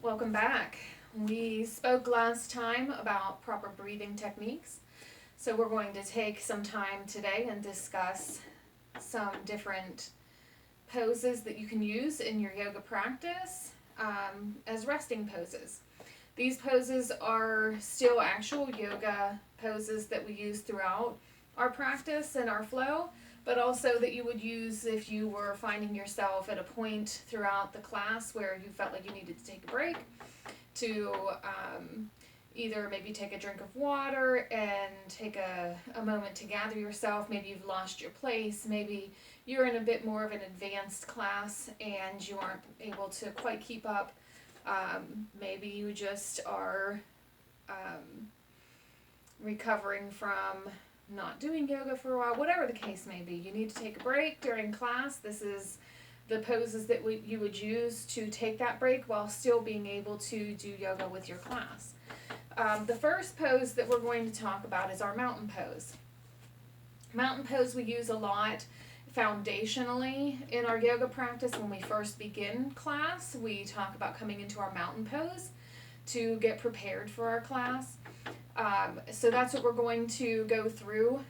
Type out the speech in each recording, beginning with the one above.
Welcome back. We spoke last time about proper breathing techniques. So we're going to take some time today and discuss some different poses that you can use in your yoga practice as resting poses. These poses are still actual yoga poses that we use throughout our practice and our flow, but also that you would use if you were finding yourself at a point throughout the class where you felt like you needed to take a break to either maybe take a drink of water and take a moment to gather yourself. Maybe you've lost your place. Maybe you're in a bit more of an advanced class and you aren't able to quite keep up. Maybe you just are recovering from not doing yoga for a while. Whatever the case may be, you need to take a break during class. This is the poses that you would use to take that break while still being able to do yoga with your class. The first pose that we're going to talk about is our mountain pose. Mountain pose we use a lot foundationally in our yoga practice. When we first begin class, we talk about coming into our mountain pose to get prepared for our class. So that's what we're going to go through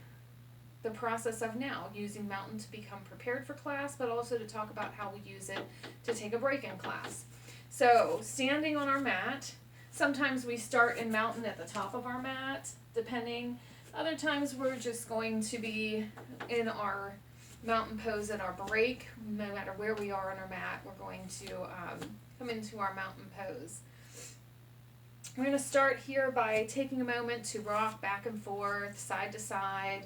the process of now, using mountain to become prepared for class, but also to talk about how we use it to take a break in class. So standing on our mat, sometimes we start in mountain at the top of our mat, depending. Other times we're just going to be in our mountain pose at our break. No matter where we are on our mat, we're going to come into our mountain pose. We're going to start here by taking a moment to rock back and forth, side to side,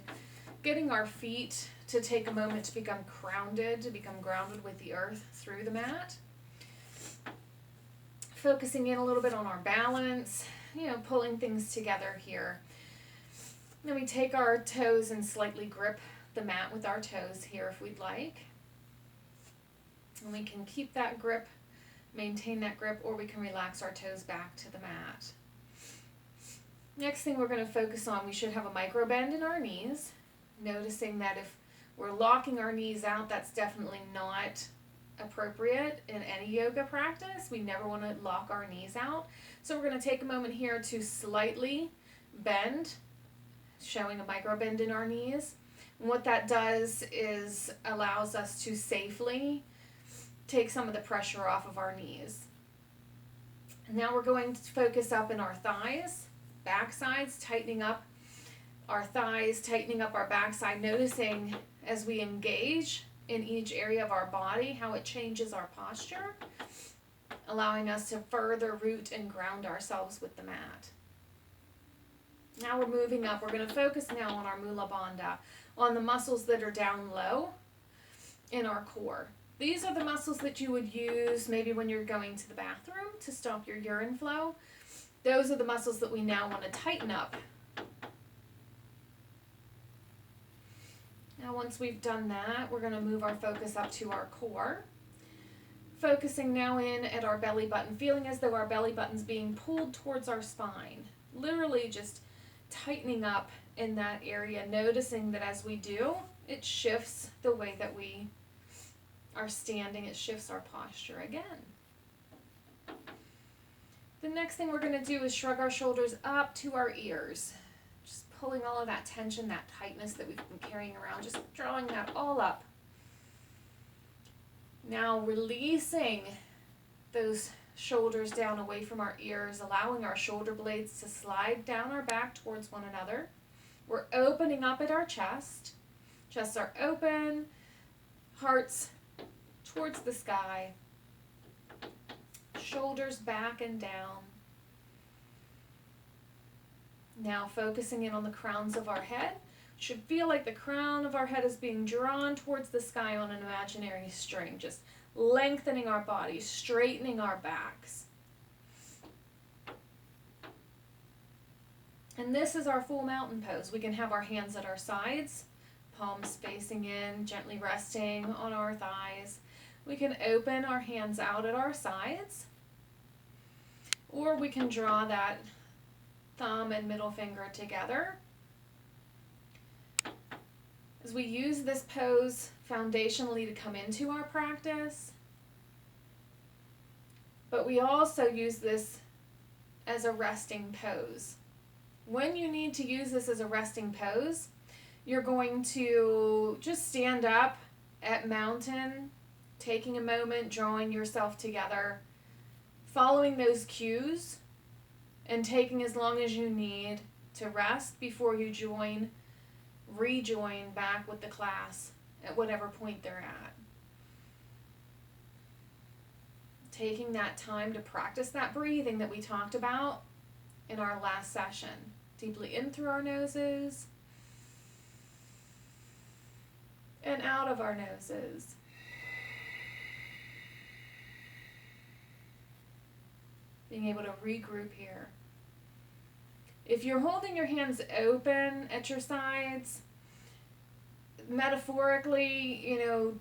getting our feet to take a moment to become grounded with the earth through the mat. Focusing in a little bit on our balance, pulling things together here. Then we take our toes and slightly grip the mat with our toes here if we'd like. And we can keep that grip, maintain that grip, or we can relax our toes back to the mat. Next thing we're going to focus on, we should have a micro bend in our knees. Noticing that if we're locking our knees out, that's definitely not appropriate in any yoga practice. We never want to lock our knees out. So we're going to take a moment here to slightly bend, showing a micro bend in our knees. And what that does is allows us to safely take some of the pressure off of our knees. And now we're going to focus up in our thighs, back sides, tightening up our thighs, tightening up our backside, noticing as we engage in each area of our body how it changes our posture, allowing us to further root and ground ourselves with the mat. Now we're moving up. We're going to focus now on our Mula Bandha, on the muscles that are down low in our core. These are the muscles that you would use maybe when you're going to the bathroom to stop your urine flow. Those are the muscles that we now want to tighten up. Now once we've done that, we're going to move our focus up to our core. Focusing now in at our belly button, feeling as though our belly button's being pulled towards our spine. Literally just tightening up in that area, noticing that as we do, it shifts the way that we are standing, it shifts our posture again. The next thing we're going to do is shrug our shoulders up to our ears. Just pulling all of that tension, that tightness that we've been carrying around, just drawing that all up. Now releasing those shoulders down away from our ears, allowing our shoulder blades to slide down our back towards one another. We're opening up at our chest. Chests are open, hearts towards the sky, shoulders back and down. Now focusing in on the crowns of our head. Should feel like the crown of our head is being drawn towards the sky on an imaginary string, just lengthening our bodies, straightening our backs. And this is our full mountain pose. We can have our hands at our sides, palms facing in, gently resting on our thighs. We can open our hands out at our sides, or we can draw that thumb and middle finger together. As we use this pose foundationally to come into our practice, But we also use this as a resting pose. When you need to use this as a resting pose, you're going to just stand up at mountain, taking a moment, drawing yourself together, following those cues, and taking as long as you need to rest before you rejoin back with the class at whatever point they're at. Taking that time to practice that breathing that we talked about in our last session. Deeply in through our noses and out of our noses. Being able to regroup here. If you're holding your hands open at your sides, metaphorically,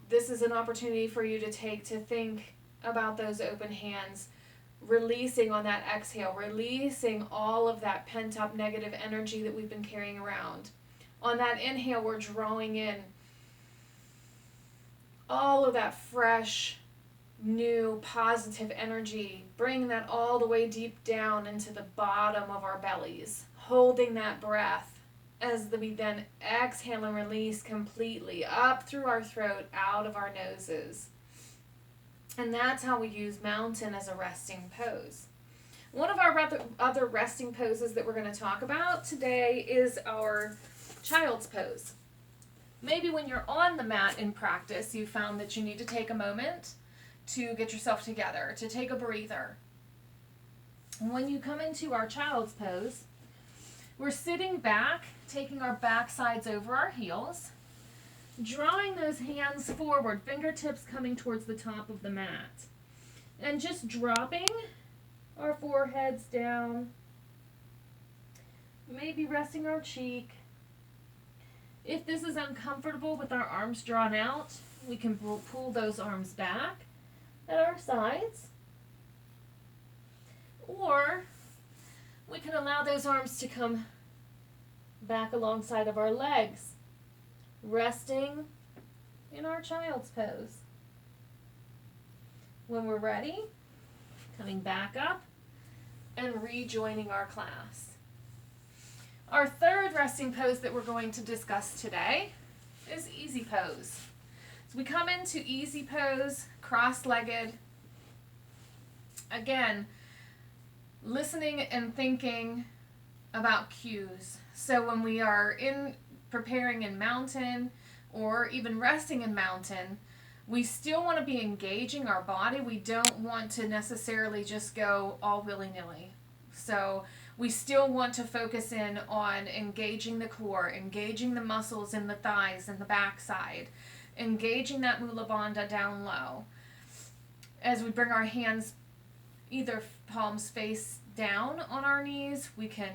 this is an opportunity for you to think about those open hands, releasing on that exhale, releasing all of that pent-up negative energy that we've been carrying around. On that inhale, we're drawing in all of that fresh, new, positive energy, bringing that all the way deep down into the bottom of our bellies, holding that breath as we then exhale and release completely up through our throat, out of our noses. And that's how we use mountain as a resting pose. One of our other resting poses that we're going to talk about today is our child's pose. Maybe when you're on the mat in practice, you found that you need to take a moment to get yourself together, to take a breather. And when you come into our child's pose, we're sitting back, taking our back sides over our heels, drawing those hands forward, fingertips coming towards the top of the mat, and just dropping our foreheads down, maybe resting our cheek. If this is uncomfortable with our arms drawn out, we can pull those arms back at our sides, or we can allow those arms to come back alongside of our legs, resting in our child's pose. When we're ready, coming back up and rejoining our class. Our third resting pose that we're going to discuss today is easy pose. So we come into easy pose, cross-legged. Again, listening and thinking about cues. So when we are preparing in mountain or even resting in mountain, we still want to be engaging our body. We don't want to necessarily just go all willy-nilly. So we still want to focus in on engaging the core, engaging the muscles in the thighs and the backside, engaging that Mula Bandha down low. As we bring our hands either palms face down on our knees, we can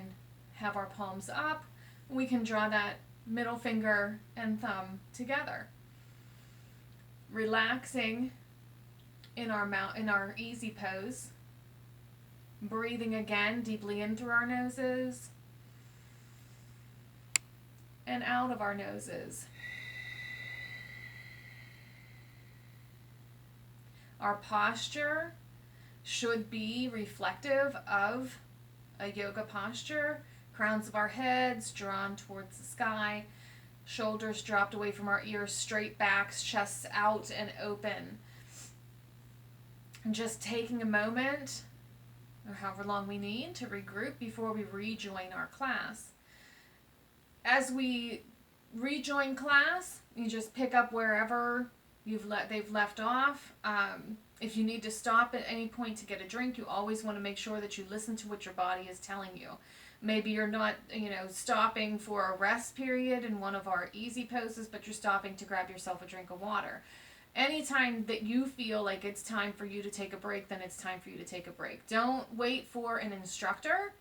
have our palms up. We can draw that middle finger and thumb together. Relaxing in our easy pose. Breathing again deeply in through our noses and out of our noses. Our posture should be reflective of a yoga posture. Crowns of our heads drawn towards the sky. Shoulders dropped away from our ears, straight backs, chests out and open. And just taking a moment, or however long we need, to regroup before we rejoin our class. As we rejoin class, you just pick up wherever they've left off. If you need to stop at any point to get a drink, you always want to make sure that you listen to what your body is telling you. Maybe you're not, stopping for a rest period in one of our easy poses, but you're stopping to grab yourself a drink of water. Anytime that you feel like it's time for you to take a break, then it's time for you to take a break. Don't wait for an instructor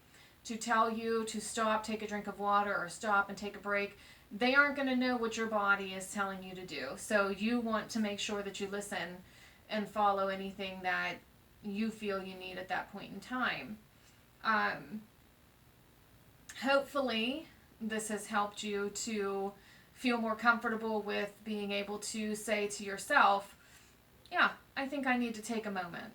to tell you to stop, take a drink of water, or stop and take a break. They aren't going to know what your body is telling you to do. So you want to make sure that you listen and follow anything that you feel you need at that point in time. Hopefully, this has helped you to feel more comfortable with being able to say to yourself, yeah, I think I need to take a moment.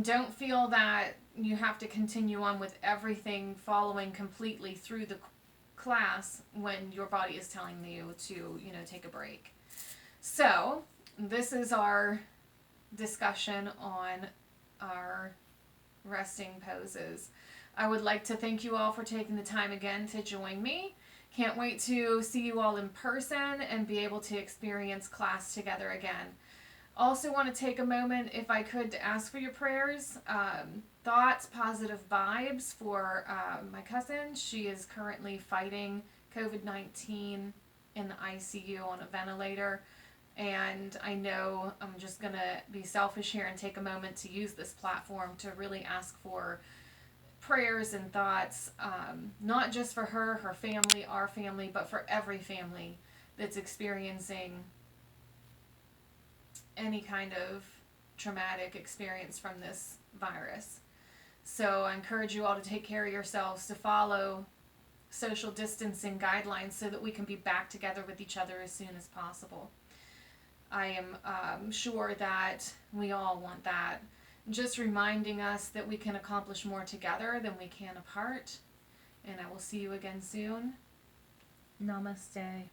don't feel that you have to continue on with everything following completely through the class when your body is telling you to, take a break. So, this is our discussion on our resting poses. I would like to thank you all for taking the time again to join me. Can't wait to see you all in person and be able to experience class together again. Also want to take a moment, if I could, to ask for your prayers, thoughts, positive vibes for my cousin. She is currently fighting COVID-19 in the ICU on a ventilator. And I know I'm just going to be selfish here and take a moment to use this platform to really ask for prayers and thoughts, not just for her, her family, our family, but for every family that's experiencing any kind of traumatic experience from this virus. So I encourage you all to take care of yourselves, to follow social distancing guidelines so that we can be back together with each other as soon as possible. I am sure that we all want that. Just reminding us that we can accomplish more together than we can apart. And I will see you again soon. Namaste.